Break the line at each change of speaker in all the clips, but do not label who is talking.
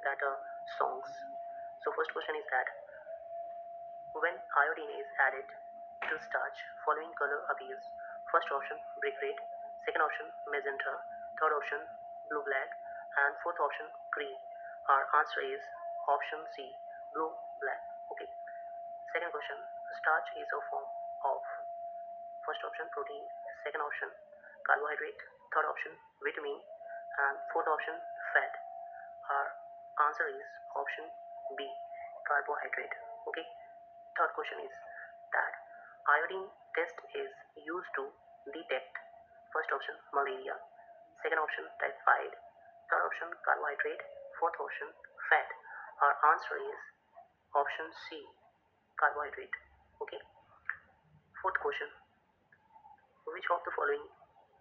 that songs. So first question is that when iodine is added to starch, following color appears. First option brick red, second option magenta, third option blue black, and fourth option green. Our answer is option C, blue black. Okay. Second question, starch is a form of first option protein, second option carbohydrate, third option vitamin, and fourth option fat. Our answer is option B, carbohydrate. Okay. Third question is that iodine test is used to detect first option malaria, second option typhoid, third option carbohydrate, fourth option fat. Our answer is option C, carbohydrate. Okay. Fourth question, which of the following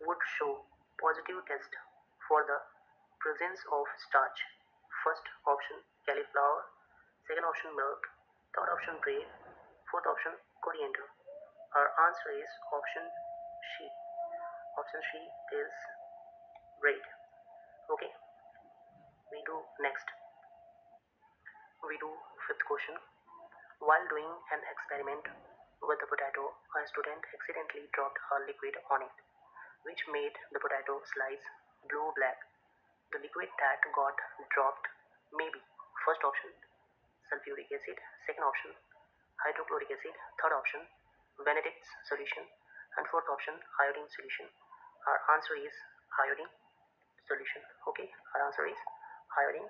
would show positive test for the presence of starch? First option cauliflower, second option milk, third option bread, fourth option coriander. Our answer is option C. Option C is bread. Okay, we do next. We do fifth question. While doing an experiment with the potato, a student accidentally dropped a liquid on it, which made the potato slice blue-black. The liquid that got dropped may be first option sulfuric acid, second option hydrochloric acid, third option Benedict's solution, and fourth option iodine solution. Our answer is iodine solution. Okay, our answer is iodine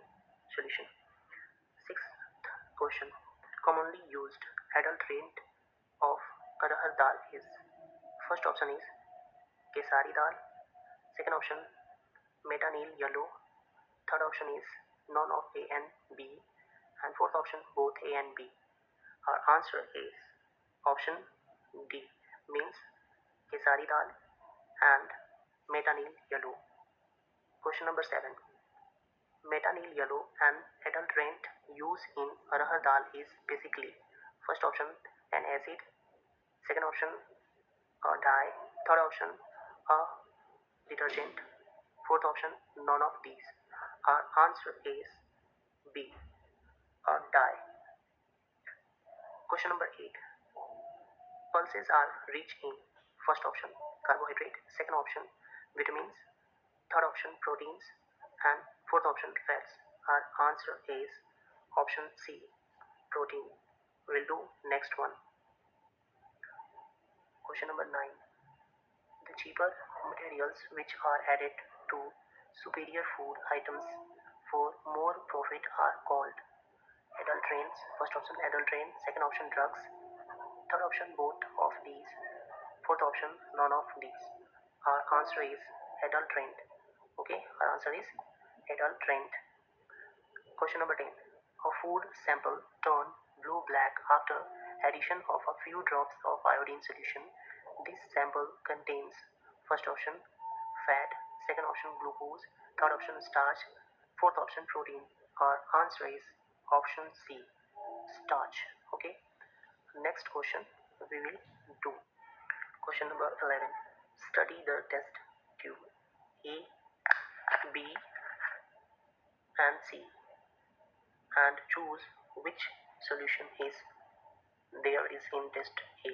solution. Sixth question. Commonly used adulterant of arahar dal is first option is kesari dal, second option metanil yellow, third option is none of A and B, and fourth option both A and B. Our answer is option D, means kesari dal and metanil yellow. Question number 7. Metanil yellow, an adulterant used in arahar dal, is basically first option an acid, second option a dye, third option a detergent, fourth option none of these. Our answer is B, a dye. Question number 8. Pulses are rich in first option carbohydrate, second option vitamins, third option proteins, and fourth option fats. Our answer is option C, protein. We'll do next one. Question number 9. The cheaper materials which are added to superior food items for more profit are called adulterants. First option adulterant, second option drugs, third option both of these, fourth option none of these. Our answer is adulterant. Okay, our answer is adulterant. Question number 10. A food sample turned blue-black after addition of a few drops of iodine solution. This sample contains first option fat, second option glucose, third option starch, fourth option protein. Our answer is option C, starch. Okay. Next question we will do. Question number 11. Study the test tube A, B, and C and choose which solution is there is in test A.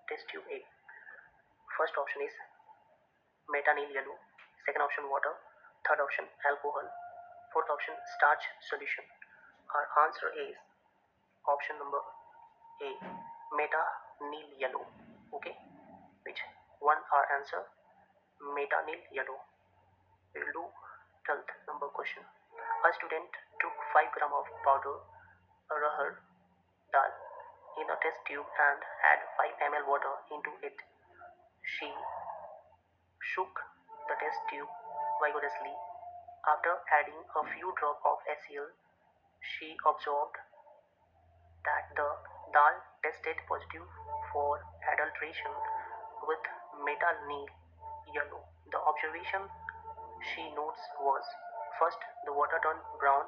Test tube A. First option is metanil yellow, second option water, third option alcohol, fourth option starch solution. Our answer is option number A, metanil yellow. Okay, which one our answer? Metanil yellow. We will do 12th number question. A student took 5 gram of powder arahar dal in a test tube and add 5 ml water into it. She shook the test tube vigorously. After adding a few drops of HCl, she observed that the dal tested positive for adulteration with metanil yellow. The observation she notes was first, the water turned brown.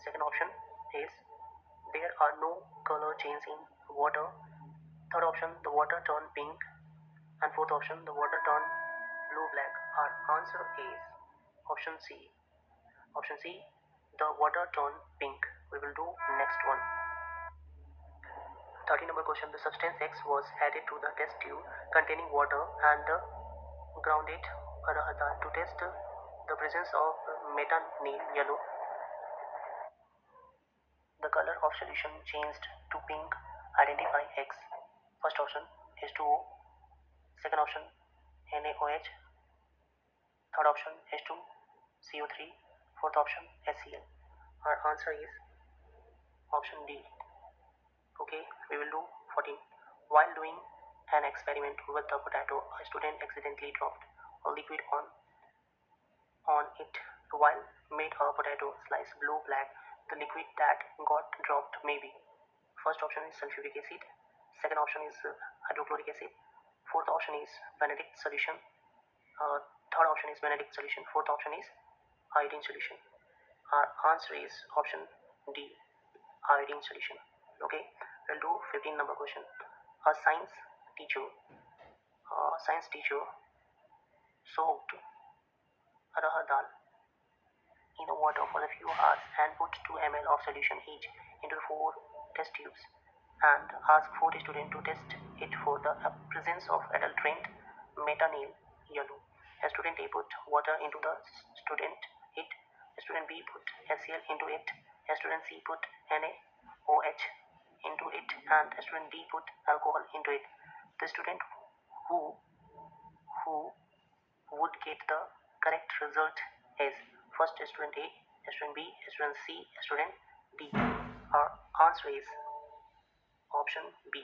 Second option is there are no color change in water. Third option, the water turned pink. And fourth option, the water turned blue black. Our answer is option C. Option C, The water turned pink. We will do next one. 30 number question. The substance X was added to the test tube containing water and grounded arahata to test the presence of methanol yellow. The color of solution changed to pink. Identify X. First option H2O. Second option NaOH. Third option H2CO3. Fourth option HCl. Our answer is option D. Okay, we will do 14. While doing an experiment with the potato, a student accidentally dropped a liquid on it while made a potato slice blue black. The liquid that got dropped may be. First option is sulfuric acid. Second option is hydrochloric acid. Fourth option is Benedict solution. Third option is Benedict solution. Fourth option is iodine solution. Our answer is option D, iodine solution. Okay, we'll do 15 number question. A science teacher soaked arahar dal in the water for a few hours and put 2 ml of solution each into 4 test tubes and asked 4 students to test it for the presence of adulterant methanol yellow. A student A put water into the student it. A student B put HCl into it. A student C put NaOH into it, and a student D put alcohol into it. The student who who would get the correct result is first student A, student B, student C, student D. Our answer is option B.